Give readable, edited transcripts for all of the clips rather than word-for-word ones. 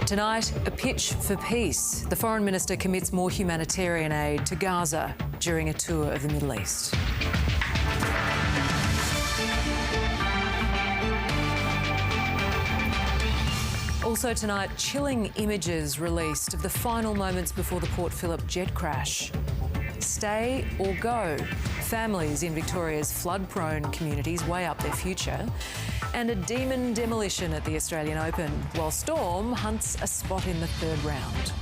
Tonight, a pitch for peace. The Foreign Minister commits more humanitarian aid to Gaza during a tour of the Middle East. Also tonight, chilling images released of the final moments before the Port Phillip jet crash. Stay or go? Families in Victoria's flood-prone communities weigh up their future. And a demon demolition at the Australian Open, while Storm hunts a spot in the third round.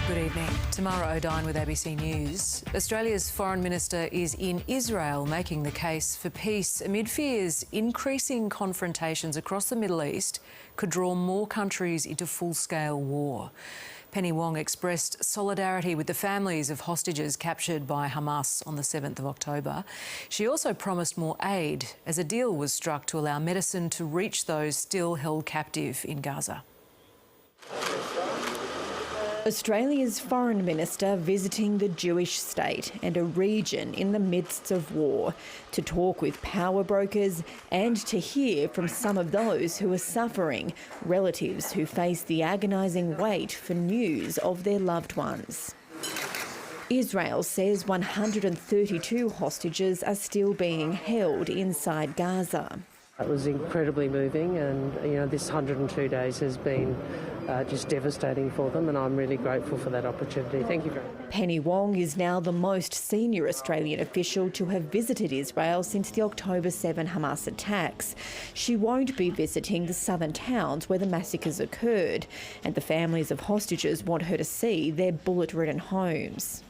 Good evening. Tamara, Oudyn with ABC News. Australia's Foreign Minister is in Israel making the case for peace amid fears increasing confrontations across the Middle East could draw more countries into full-scale war. Penny Wong expressed solidarity with the families of hostages captured by Hamas on the 7th of October. She also promised more aid as a deal was struck to allow medicine to reach those still held captive in Gaza. Australia's Foreign Minister visiting the Jewish state and a region in the midst of war to talk with power brokers and to hear from some of those who are suffering, relatives who face the agonising wait for news of their loved ones. Israel says 132 hostages are still being held inside Gaza. It was incredibly moving, and this 102 days has been just devastating for them, and I'm really grateful for that opportunity. Thank you very much. Penny Wong is now the most senior Australian official to have visited Israel since the October 7 Hamas attacks. She won't be visiting the southern towns where the massacres occurred, and the families of hostages want her to see their bullet-ridden homes.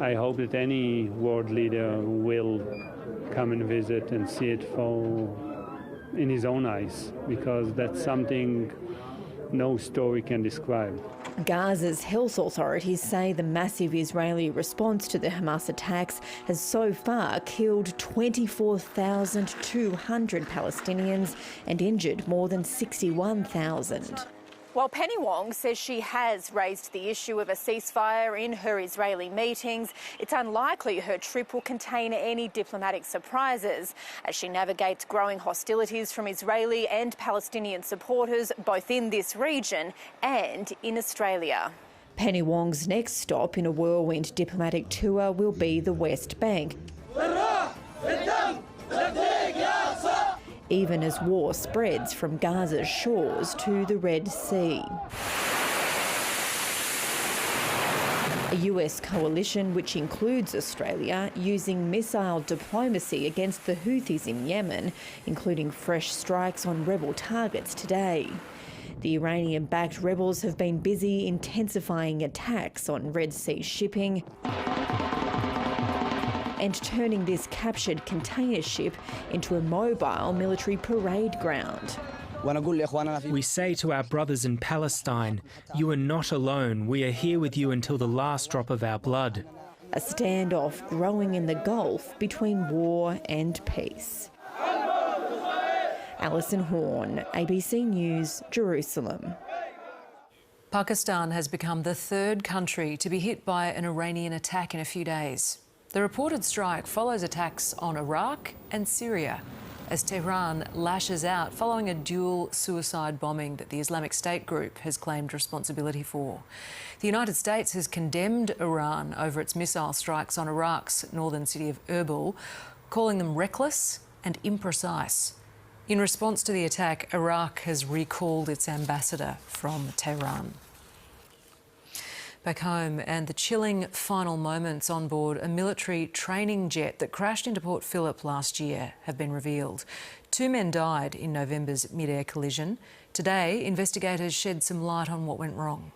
I hope that any world leader will come and visit and see it in his own eyes, because that's something no story can describe. Gaza's health authorities say the massive Israeli response to the Hamas attacks has so far killed 24,200 Palestinians and injured more than 61,000. While Penny Wong says she has raised the issue of a ceasefire in her Israeli meetings, it's unlikely her trip will contain any diplomatic surprises as she navigates growing hostilities from Israeli and Palestinian supporters both in this region and in Australia. Penny Wong's next stop in a whirlwind diplomatic tour will be the West Bank, even as war spreads from Gaza's shores to the Red Sea. A US coalition, which includes Australia, using missile diplomacy against the Houthis in Yemen, including fresh strikes on rebel targets today. The Iranian-backed rebels have been busy intensifying attacks on Red Sea shipping and turning this captured container ship into a mobile military parade ground. We say to our brothers in Palestine, you are not alone. We are here with you until the last drop of our blood. A standoff growing in the Gulf between war and peace. Alison Horn, ABC News, Jerusalem. Pakistan has become the third country to be hit by an Iranian attack in a few days. The reported strike follows attacks on Iraq and Syria as Tehran lashes out following a dual suicide bombing that the Islamic State group has claimed responsibility for. The United States has condemned Iran over its missile strikes on Iraq's northern city of Erbil, calling them reckless and imprecise. In response to the attack, Iraq has recalled its ambassador from Tehran. Back home, and the chilling final moments on board a military training jet that crashed into Port Phillip last year have been revealed. 2 men died in November's mid-air collision. Today, investigators shed some light on what went wrong.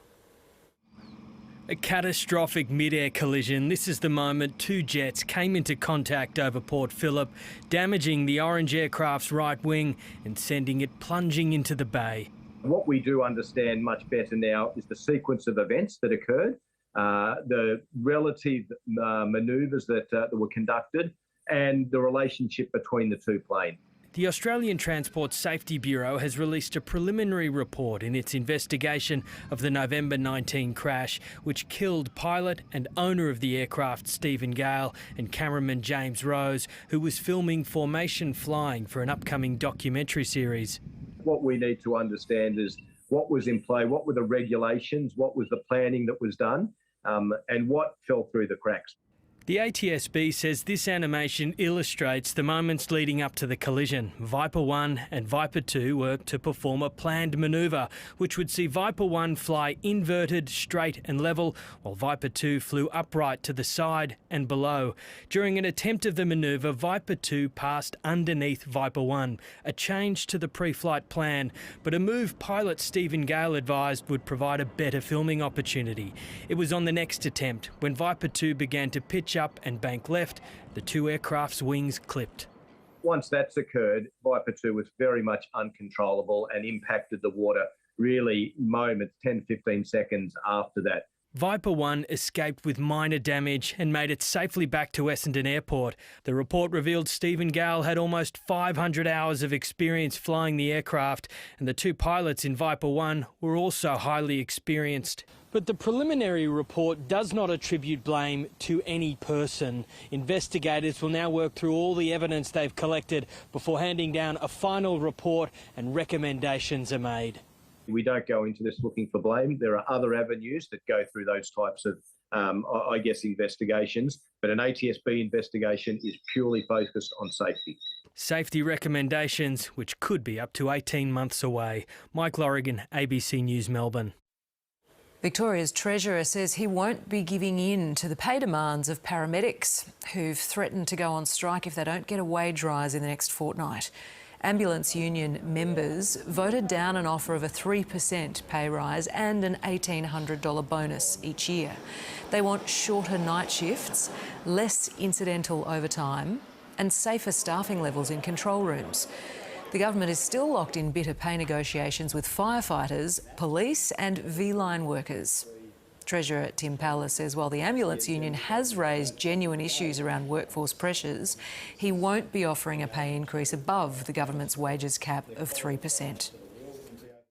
A catastrophic mid-air collision. This is the moment 2 jets came into contact over Port Phillip, damaging the Orange aircraft's right wing and sending it plunging into the bay. What we do understand much better now is the sequence of events that occurred, the relative manoeuvres that were conducted, and the relationship between the 2 planes. The Australian Transport Safety Bureau has released a preliminary report in its investigation of the November 19 crash, which killed pilot and owner of the aircraft Stephen Gale and cameraman James Rose, who was filming formation flying for an upcoming documentary series. What we need to understand is what was in play, what were the regulations, what was the planning that was done, and what fell through the cracks. The ATSB says this animation illustrates the moments leading up to the collision. Viper 1 and Viper 2 were to perform a planned manoeuvre, which would see Viper 1 fly inverted, straight and level, while Viper 2 flew upright to the side and below. During an attempt of the manoeuvre, Viper 2 passed underneath Viper 1, a change to the pre-flight plan, but a move pilot Stephen Gale advised would provide a better filming opportunity. It was on the next attempt, when Viper 2 began to pitch up and bank left, the two aircraft's wings clipped. Once that's occurred, Viper 2 was very much uncontrollable and impacted the water really moments, 10, 15 seconds after that. Viper 1 escaped with minor damage and made it safely back to Essendon Airport. The report revealed Stephen Gale had almost 500 hours of experience flying the aircraft, and the two pilots in Viper 1 were also highly experienced. But the preliminary report does not attribute blame to any person. Investigators will now work through all the evidence they've collected before handing down a final report, and recommendations are made. We don't go into this looking for blame. There are other avenues that go through those types of, investigations. But an ATSB investigation is purely focused on safety. Safety recommendations, which could be up to 18 months away. Mike Lorrigan, ABC News, Melbourne. Victoria's Treasurer says he won't be giving in to the pay demands of paramedics who've threatened to go on strike if they don't get a wage rise in the next fortnight. Ambulance union members voted down an offer of a 3% pay rise and an $1,800 bonus each year. They want shorter night shifts, less incidental overtime and safer staffing levels in control rooms. The government is still locked in bitter pay negotiations with firefighters, police and V-line workers. Treasurer Tim Powler says while the ambulance union has raised genuine issues around workforce pressures, he won't be offering a pay increase above the government's wages cap of 3%.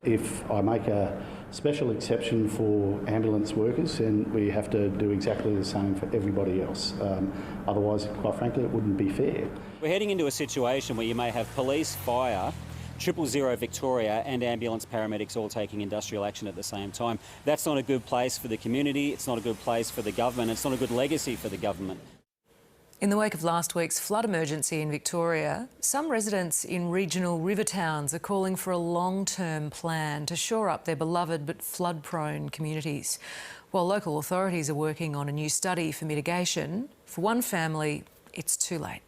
If I make a special exception for ambulance workers, then we have to do exactly the same for everybody else. Otherwise, quite frankly, it wouldn't be fair. We're heading into a situation where you may have police, fire, 000 Victoria and ambulance paramedics all taking industrial action at the same time. That's not a good place for the community, it's not a good place for the government, it's not a good legacy for the government. In the wake of last week's flood emergency in Victoria, some residents in regional river towns are calling for a long-term plan to shore up their beloved but flood-prone communities. While local authorities are working on a new study for mitigation, for one family, it's too late.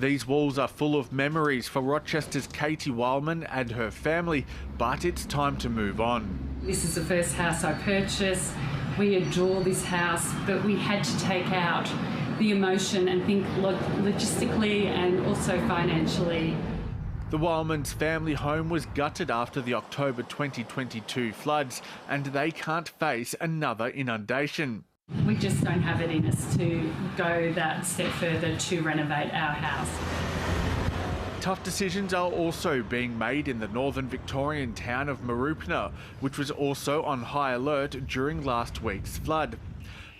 These walls are full of memories for Rochester's Katie Wildman and her family, but it's time to move on. This is the first house I purchased. We adore this house, but we had to take out the emotion and think logistically and also financially. The Wildman's family home was gutted after the October 2022 floods, and they can't face another inundation. We just don't have it in us to go that step further to renovate our house. Tough decisions are also being made in the northern Victorian town of Marupna, which was also on high alert during last week's flood.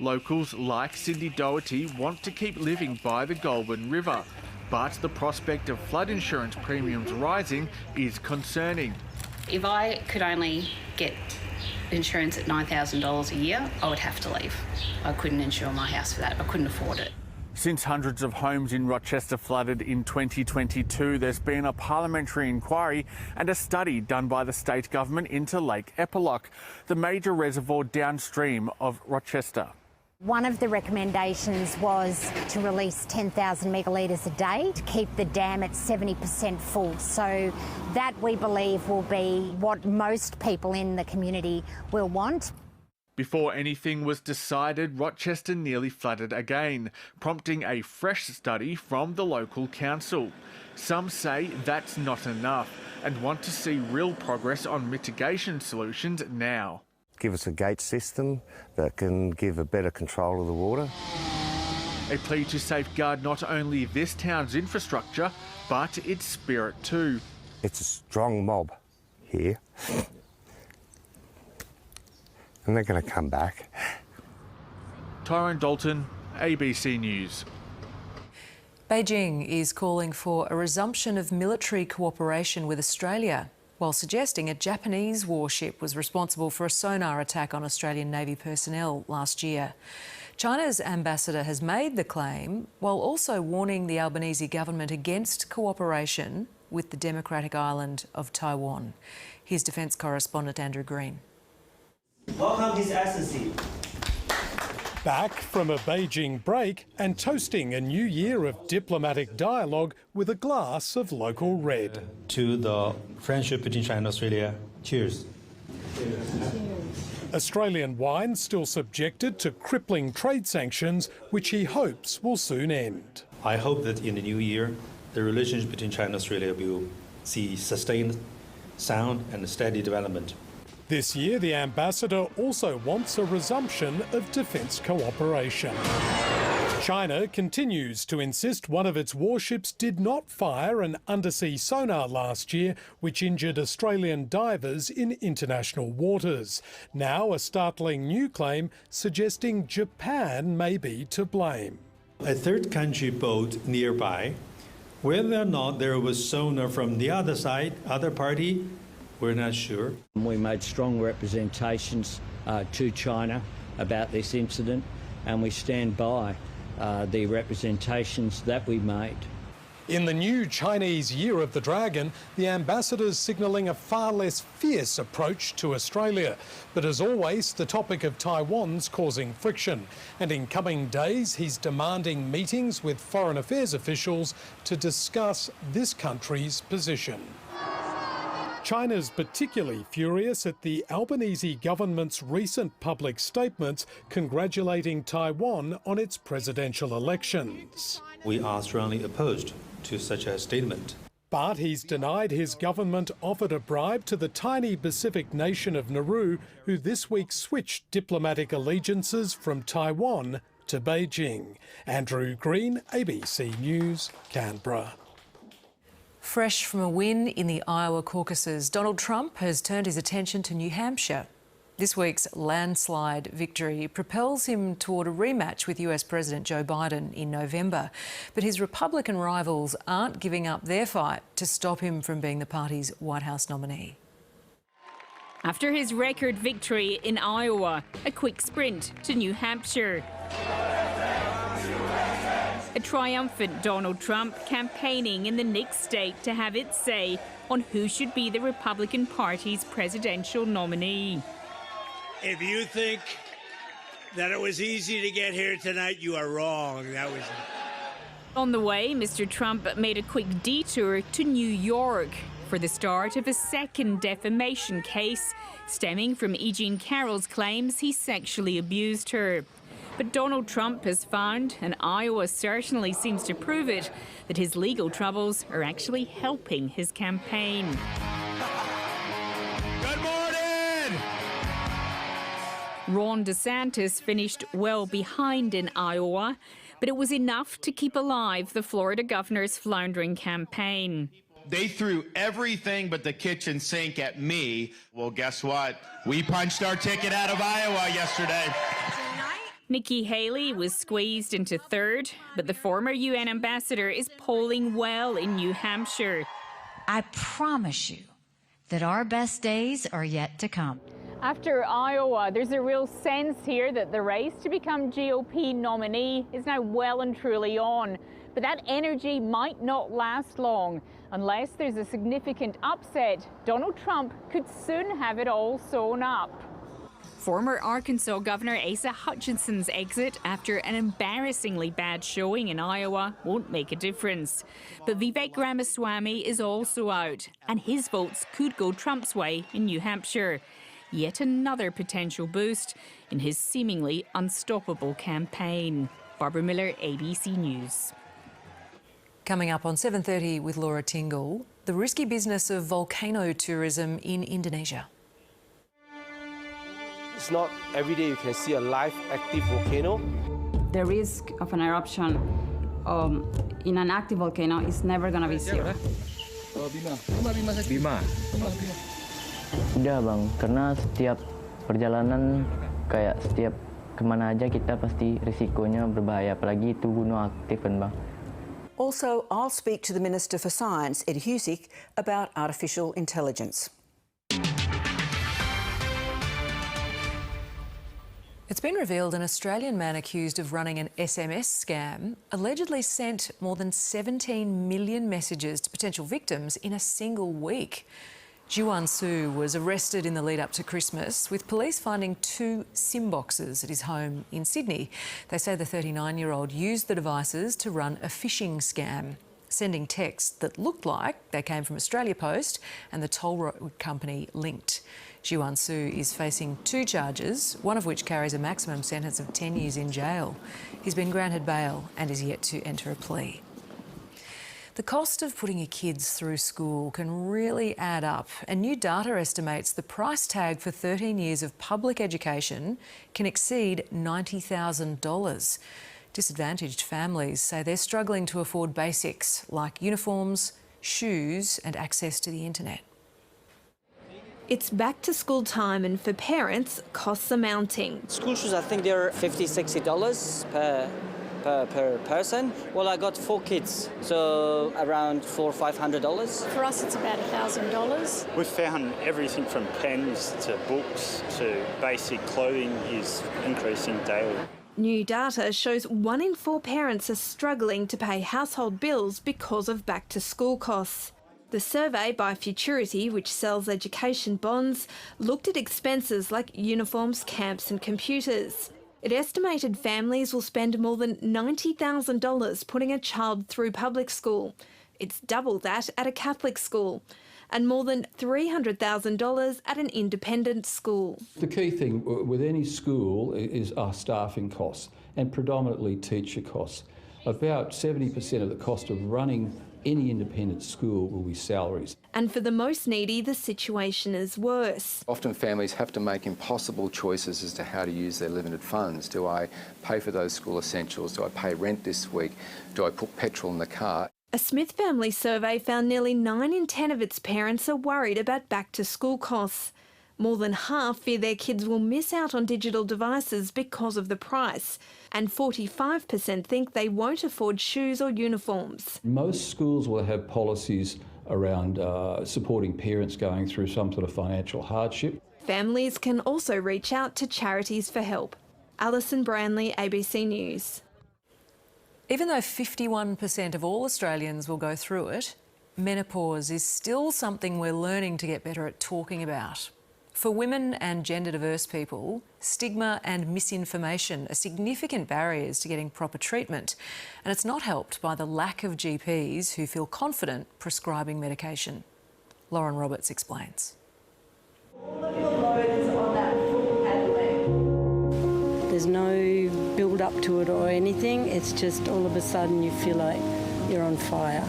Locals like Cindy Doherty want to keep living by the Goulburn River, but the prospect of flood insurance premiums rising is concerning. If I could only get insurance at $9,000 a year, I would have to leave. I couldn't insure my house for that. I couldn't afford it. Since hundreds of homes in Rochester flooded in 2022, there's been a parliamentary inquiry and a study done by the state government into Lake Eppalock, the major reservoir downstream of Rochester. One of the recommendations was to release 10,000 megalitres a day to keep the dam at 70% full. So that, we believe, will be what most people in the community will want. Before anything was decided, Rochester nearly flooded again, prompting a fresh study from the local council. Some say that's not enough and want to see real progress on mitigation solutions now. Give us a gate system that can give a better control of the water. A plea to safeguard not only this town's infrastructure, but its spirit too. It's a strong mob here, and they're going to come back. Tyrone Dalton, ABC News. Beijing is calling for a resumption of military cooperation with Australia, while suggesting a Japanese warship was responsible for a sonar attack on Australian Navy personnel last year. China's ambassador has made the claim, while also warning the Albanese government against cooperation with the democratic island of Taiwan. Here's Defence correspondent Andrew Green. Welcome, His Excellency. Back from a Beijing break and toasting a new year of diplomatic dialogue with a glass of local red. To the friendship between China and Australia, cheers. Australian wine still subjected to crippling trade sanctions, which he hopes will soon end. I hope that in the new year, the relationship between China and Australia will see sustained, sound and steady development. This year, the ambassador also wants a resumption of defence cooperation. China continues to insist one of its warships did not fire an undersea sonar last year, which injured Australian divers in international waters. Now, a startling new claim suggesting Japan may be to blame. A third country boat nearby, whether or not there was sonar from the other side, other party, we're not sure. We made strong representations to China about this incident, and we stand by the representations that we made. In the new Chinese Year of the Dragon, the ambassador's signalling a far less fierce approach to Australia. But as always, the topic of Taiwan's causing friction. And in coming days, he's demanding meetings with foreign affairs officials to discuss this country's position. China's particularly furious at the Albanese government's recent public statements congratulating Taiwan on its presidential elections. We are strongly opposed to such a statement. But he's denied his government offered a bribe to the tiny Pacific nation of Nauru, who this week switched diplomatic allegiances from Taiwan to Beijing. Andrew Green, ABC News, Canberra. Fresh from a win in the Iowa caucuses, Donald Trump has turned his attention to New Hampshire. This week's landslide victory propels him toward a rematch with US President Joe Biden in November. But his Republican rivals aren't giving up their fight to stop him from being the party's White House nominee. After his record victory in Iowa, a quick sprint to New Hampshire. A triumphant Donald Trump campaigning in the next state to have its say on who should be the Republican Party's presidential nominee. If you think that it was easy to get here tonight, you are wrong. On the way, Mr. Trump made a quick detour to New York for the start of a second defamation case stemming from E. Jean Carroll's claims he sexually abused her. But Donald Trump has found, and Iowa certainly seems to prove it, that his legal troubles are actually helping his campaign. Good morning! Ron DeSantis finished well behind in Iowa, but it was enough to keep alive the Florida governor's floundering campaign. They threw everything but the kitchen sink at me. Well, guess what? We punched our ticket out of Iowa yesterday. Nikki Haley was squeezed into third, but the former UN ambassador is polling well in New Hampshire. I promise you that our best days are yet to come. After Iowa, there's a real sense here that the race to become GOP nominee is now well and truly on. But that energy might not last long. Unless there's a significant upset, Donald Trump could soon have it all sewn up. Former Arkansas Governor Asa Hutchinson's exit after an embarrassingly bad showing in Iowa won't make a difference. But Vivek Ramaswamy is also out, and his votes could go Trump's way in New Hampshire. Yet another potential boost in his seemingly unstoppable campaign. Barbara Miller, ABC News. Coming up on 7:30 with Laura Tingle, the risky business of volcano tourism in Indonesia. It's not every day you can see a live active volcano. The risk of an eruption in an active volcano is never going to be zero. Udah bang, karena setiap perjalanan kayak setiap kemana aja kita pasti risikonya berbahaya, apalagi itu gunung aktif kan bang. Also, I'll speak to the Minister for Science, Ed Husic, about artificial intelligence. It's been revealed an Australian man accused of running an SMS scam allegedly sent more than 17 million messages to potential victims in a single week. Jiwan Su was arrested in the lead up to Christmas, with police finding 2 SIM boxes at his home in Sydney. They say the 39-year-old used the devices to run a phishing scam, sending texts that looked like they came from Australia Post and the toll road company linked. Jiwan Su is facing 2 charges, one of which carries a maximum sentence of 10 years in jail. He's been granted bail and is yet to enter a plea. The cost of putting your kids through school can really add up, and new data estimates the price tag for 13 years of public education can exceed $90,000. Disadvantaged families say they're struggling to afford basics like uniforms, shoes and access to the internet. It's back to school time, and for parents, costs are mounting. School shoes, I think they're $50, $60 per person. Well, I got 4 kids, so around $400 or $500. For us, it's about $1,000. We've found everything from pens to books to basic clothing is increasing daily. New data shows 1 in 4 parents are struggling to pay household bills because of back-to-school costs. The survey by Futurity, which sells education bonds, looked at expenses like uniforms, camps and computers. It estimated families will spend more than $90,000 putting a child through public school. It's double that at a Catholic school, and more than $300,000 at an independent school. The key thing with any school is our staffing costs, and predominantly teacher costs. About 70% of the cost of running any independent school will be salaries. And for the most needy, the situation is worse. Often families have to make impossible choices as to how to use their limited funds. Do I pay for those school essentials? Do I pay rent this week? Do I put petrol in the car? A Smith family survey found nearly 9 in 10 of its parents are worried about back-to-school costs. More than half fear their kids will miss out on digital devices because of the price, and 45% think they won't afford shoes or uniforms. Most schools will have policies around supporting parents going through some sort of financial hardship. Families can also reach out to charities for help. Alison Branley, ABC News. Even though 51% of all Australians will go through it, menopause is still something we're learning to get better at talking about. For women and gender-diverse people, stigma and misinformation are significant barriers to getting proper treatment, and it's not helped by the lack of GPs who feel confident prescribing medication. Lauren Roberts explains. There's no build-up to it or anything, it's just all of a sudden you feel like you're on fire.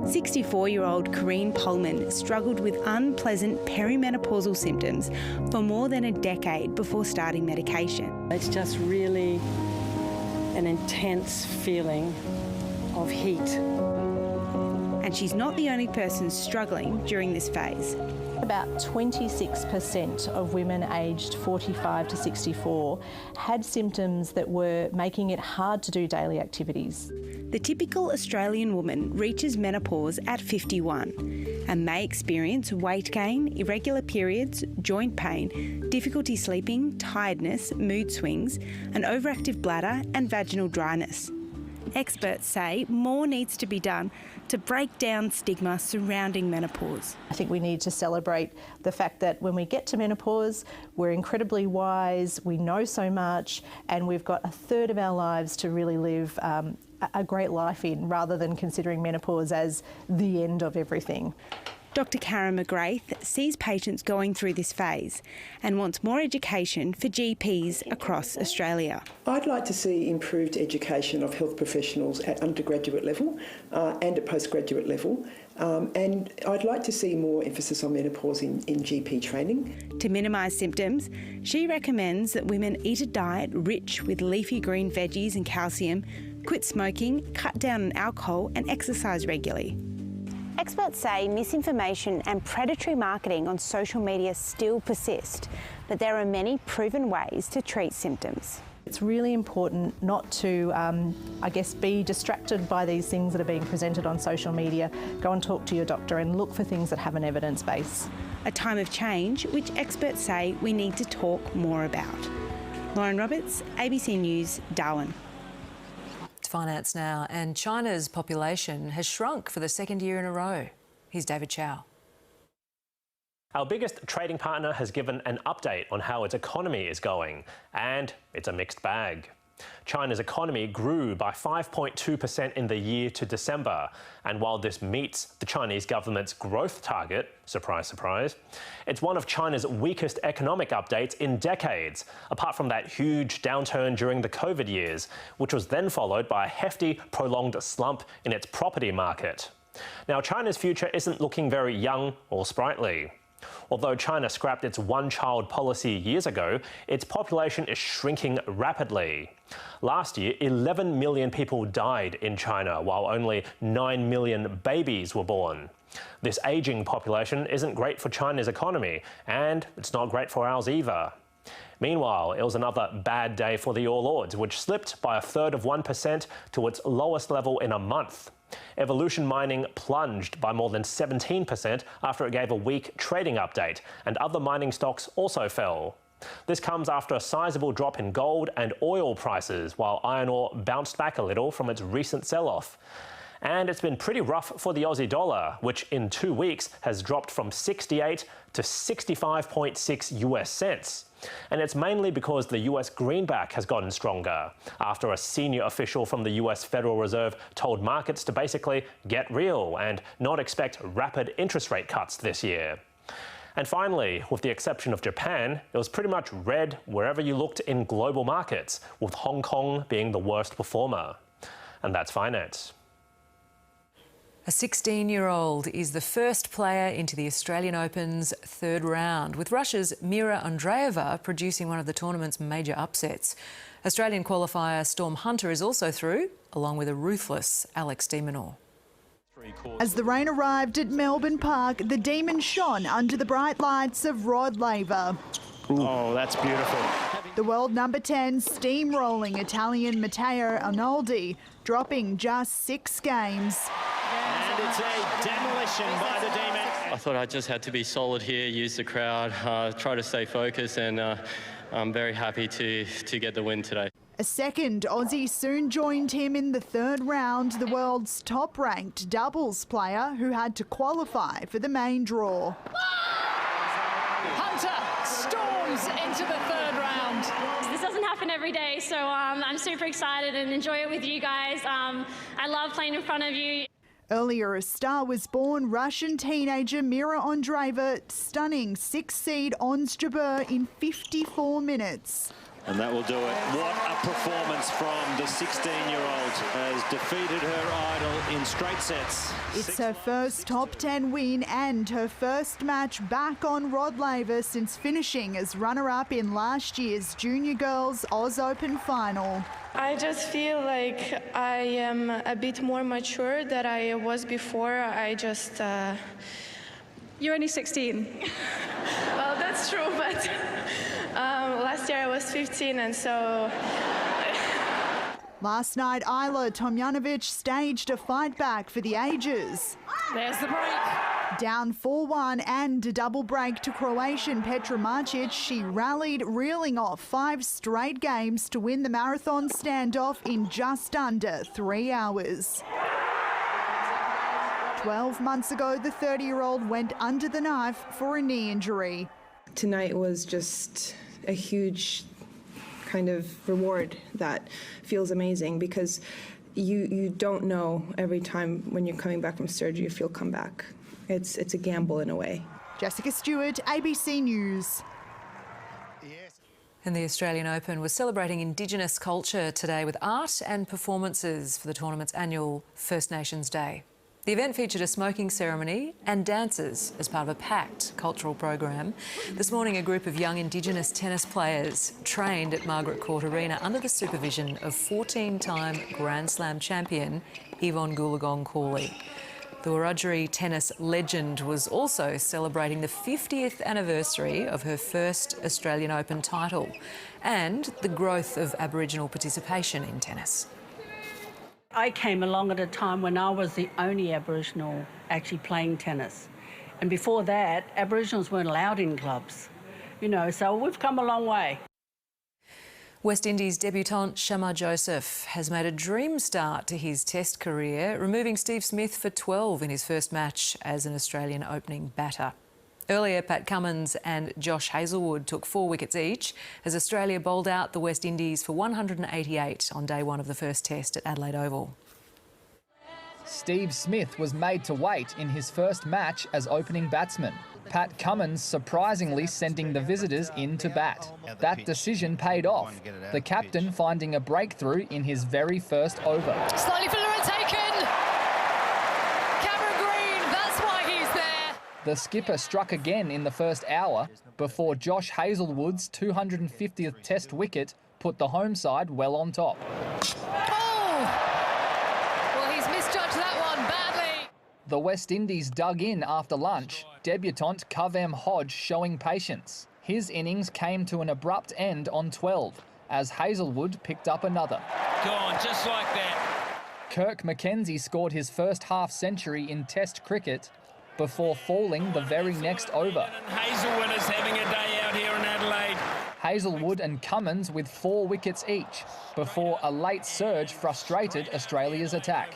64-year-old Corrine Pullman struggled with unpleasant perimenopausal symptoms for more than a decade before starting medication. It's just really an intense feeling of heat. And she's not the only person struggling during this phase. About 26% of women aged 45 to 64 had symptoms that were making it hard to do daily activities. The typical Australian woman reaches menopause at 51 and may experience weight gain, irregular periods, joint pain, difficulty sleeping, tiredness, mood swings, an overactive bladder and vaginal dryness. Experts say more needs to be done to break down stigma surrounding menopause. I think we need to celebrate the fact that when we get to menopause, we're incredibly wise, we know so much, and we've got a third of our lives to really live a great life in, rather than considering menopause as the end of everything. Dr Karen McGrath sees patients going through this phase and wants more education for GPs across Australia. I'd like to see improved education of health professionals at undergraduate level and at postgraduate level. And I'd like to see more emphasis on menopause in GP training. To minimise symptoms, she recommends that women eat a diet rich with leafy green veggies and calcium, quit smoking, cut down on alcohol and exercise regularly. Experts say misinformation and predatory marketing on social media still persist, but there are many proven ways to treat symptoms. It's really important not to, be distracted by these things that are being presented on social media. Go and talk to your doctor and look for things that have an evidence base. A time of change which experts say we need to talk more about. Lauren Roberts, ABC News, Darwin. Finance now, and China's population has shrunk for the second year in a row. Here's David Chow. Our biggest trading partner has given an update on how its economy is going, and it's a mixed bag. China's economy grew by 5.2% in the year to December, and while this meets the Chinese government's growth target, surprise, surprise, it's one of China's weakest economic updates in decades, apart from that huge downturn during the COVID years, which was then followed by a hefty, prolonged slump in its property market. Now, China's future isn't looking very young or sprightly. Although China scrapped its one-child policy years ago, its population is shrinking rapidly. Last year, 11 million people died in China, while only 9 million babies were born. This ageing population isn't great for China's economy, and it's not great for ours either. Meanwhile, it was another bad day for the All Ords, which slipped by 1/3% to its lowest level in a month. Evolution Mining plunged by more than 17% after it gave a weak trading update, and other mining stocks also fell. This comes after a sizable drop in gold and oil prices, while iron ore bounced back a little from its recent sell-off. And it's been pretty rough for the Aussie dollar, which in 2 weeks has dropped from 68 to 65.6 US cents. And it's mainly because the US greenback has gotten stronger, after a senior official from the US Federal Reserve told markets to basically get real and not expect rapid interest rate cuts this year. And finally, with the exception of Japan, it was pretty much red wherever you looked in global markets, with Hong Kong being the worst performer. And that's finance. A 16-year-old is the first player into the Australian Open's third round, with Russia's Mira Andreeva producing one of the tournament's major upsets. Australian qualifier Storm Hunter is also through, along with a ruthless Alex de Minaur. As the rain arrived at Melbourne Park, the Demon shone under the bright lights of Rod Laver. Oh, that's beautiful. The world number 10 steamrolling Italian Matteo Arnoldi, dropping just 6 games. And it's a demolition by the Demon. I thought I just had to be solid here, use the crowd, try to stay focused, and I'm very happy to get the win today. A second Aussie soon joined him in the third round, the world's top-ranked doubles player who had to qualify for the main draw. Hunter storms into the third round. This doesn't happen every day, so I'm super excited and enjoy it with you guys. I love playing in front of you. Earlier, a star was born, Russian teenager Mira Andreeva, stunning 6th seed Ons Jabeur in 54 minutes. And that will do it. What a performance from the 16-year-old. Has defeated her idol in straight sets. It's her first top 10 win and her first match back on Rod Laver since finishing as runner-up in last year's Junior Girls Oz Open final. I just feel like I am a bit more mature than I was before. You're only 16. Well, that's true, but last year I was 15, and so... Last night, Ayla Tomjanovic staged a fight back for the ages. There's the break. Down 4-1 and a double break to Croatian Petra Marcic, she rallied, reeling off 5 straight games to win the marathon standoff in just under 3 hours. 12 months ago, the 30-year-old went under the knife for a knee injury. Tonight was just a huge kind of reward that feels amazing, because you don't know every time when you're coming back from surgery if you'll come back. it's a gamble in a way. Jessica Stewart, ABC News. And the Australian Open was celebrating Indigenous culture today with art and performances for the tournament's annual First Nations Day. The event featured a smoking ceremony and dances as part of a packed cultural program. This morning, a group of young Indigenous tennis players trained at Margaret Court Arena under the supervision of 14-time Grand Slam champion Yvonne Goolagong-Cawley. The Wiradjuri tennis legend was also celebrating the 50th anniversary of her first Australian Open title and the growth of Aboriginal participation in tennis. I came along at a time when I was the only Aboriginal actually playing tennis. And before that, Aboriginals weren't allowed in clubs. You know, so we've come a long way. West Indies debutant Shamar Joseph has made a dream start to his Test career, removing Steve Smith for 12 in his first match as an Australian opening batter. Earlier, Pat Cummins and Josh Hazlewood took 4 wickets each as Australia bowled out the West Indies for 188 on day one of the first Test at Adelaide Oval. Steve Smith was made to wait in his first match as opening batsman. Pat Cummins surprisingly sending the visitors in to bat. That decision paid off, the captain finding a breakthrough in his very first over. Slightly for Lura taken. Cameron Green, that's why he's there. The skipper struck again in the first hour before Josh Hazlewood's 250th Test wicket put the home side well on top. Well, he's misjudged that one badly. The West Indies dug in after lunch, debutant Kavem Hodge showing patience. His innings came to an abrupt end on 12 as Hazlewood picked up another. Gone, just like that. Kirk Mackenzie scored his first half-century in Test cricket before falling the very next over. Hazlewood is having a day out here in Adelaide. Hazlewood and Cummins with 4 wickets each before a late surge frustrated Australia's attack.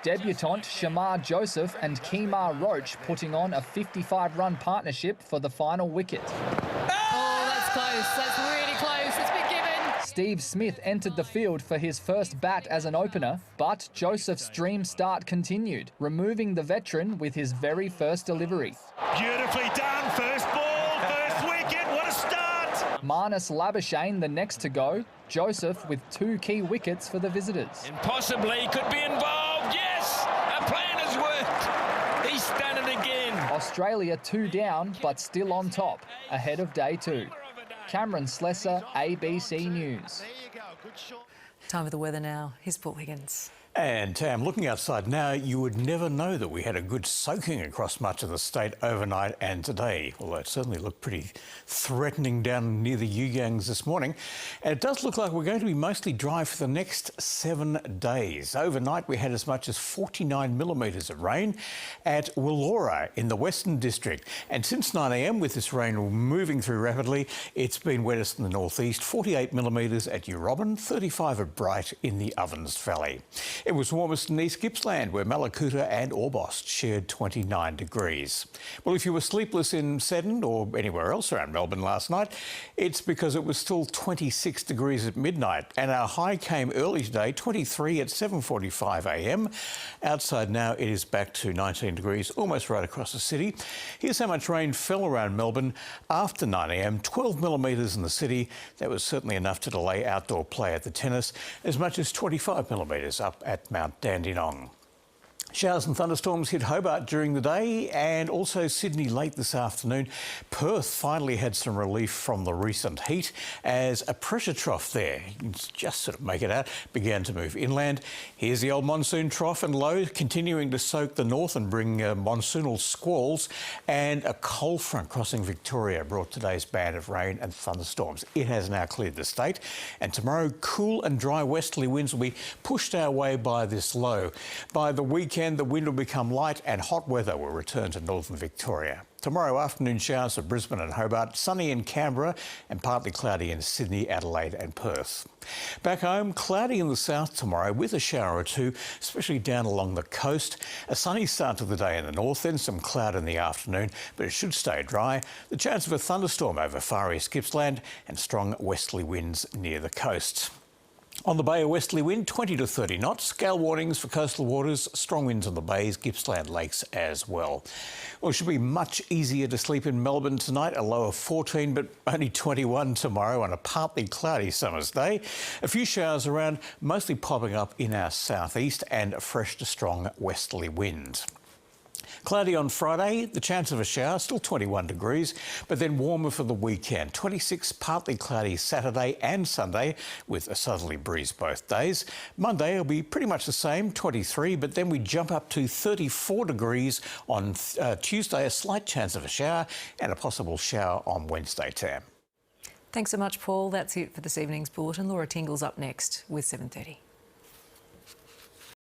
Debutant Shamar Joseph and Kemar Roach putting on a 55-run partnership for the final wicket. Oh, that's close. That's really close. It's been given. Steve Smith entered the field for his first bat as an opener, but Joseph's dream start continued, removing the veteran with his very first delivery. Beautifully done. First ball, first wicket. What a start. Marnus Labuschagne the next to go, Joseph with 2 key wickets for the visitors. And possibly could be involved. Yes, our plan has worked. He's done it again. Australia 2 down, but still on top, ahead of day 2. Cameron Slessor, ABC News. Time for the weather now. Here's Paul Higgins. And Tam, looking outside now, you would never know that we had a good soaking across much of the state overnight and today, although it certainly looked pretty threatening down near the Yugangs this morning. And it does look like we're going to be mostly dry for the next 7 days. Overnight, we had as much as 49 millimetres of rain at Wellora in the Western District. And since 9 a.m, with this rain moving through rapidly, it's been wettest in the northeast, 48 millimetres at Eurobin, 35 at Bright in the Ovens Valley. It was warmest in East Gippsland, where Mallacoota and Orbost shared 29 degrees. Well, if you were sleepless in Seddon or anywhere else around Melbourne last night, it's because it was still 26 degrees at midnight, and our high came early today, 23 at 7:45 a.m. Outside now, it is back to 19 degrees, almost right across the city. Here's how much rain fell around Melbourne after 9 a.m, 12 millimetres in the city. That was certainly enough to delay outdoor play at the tennis, as much as 25 millimetres up at Mount Dandenong. Showers and thunderstorms hit Hobart during the day and also Sydney late this afternoon. Perth finally had some relief from the recent heat as a pressure trough there, you can just sort of make it out, began to move inland. Here's the old monsoon trough and low continuing to soak the north and bring monsoonal squalls, and a cold front crossing Victoria brought today's band of rain and thunderstorms. It has now cleared the state, and tomorrow cool and dry westerly winds will be pushed our way by this low. By the weekend, the wind will become light and hot weather will return to northern Victoria. Tomorrow afternoon showers for Brisbane and Hobart, sunny in Canberra and partly cloudy in Sydney, Adelaide and Perth. Back home, cloudy in the south tomorrow with a shower or two, especially down along the coast. A sunny start to the day in the north, then some cloud in the afternoon, but it should stay dry. The chance of a thunderstorm over far east Gippsland and strong westerly winds near the coast. On the bay, a westerly wind, 20 to 30 knots. Gale warnings for coastal waters, strong winds on the bays, Gippsland lakes as well. Well, it should be much easier to sleep in Melbourne tonight, a low of 14 but only 21 tomorrow on a partly cloudy summer's day. A few showers around, mostly popping up in our southeast, and fresh to strong westerly winds. Cloudy on Friday, the chance of a shower, still 21 degrees, but then warmer for the weekend. 26, partly cloudy Saturday and Sunday with a southerly breeze both days. Monday will be pretty much the same, 23, but then we jump up to 34 degrees on Tuesday, a slight chance of a shower and a possible shower on Wednesday, Tam. Thanks so much, Paul. That's it for this evening's bulletin. Laura Tingle's up next with 7:30.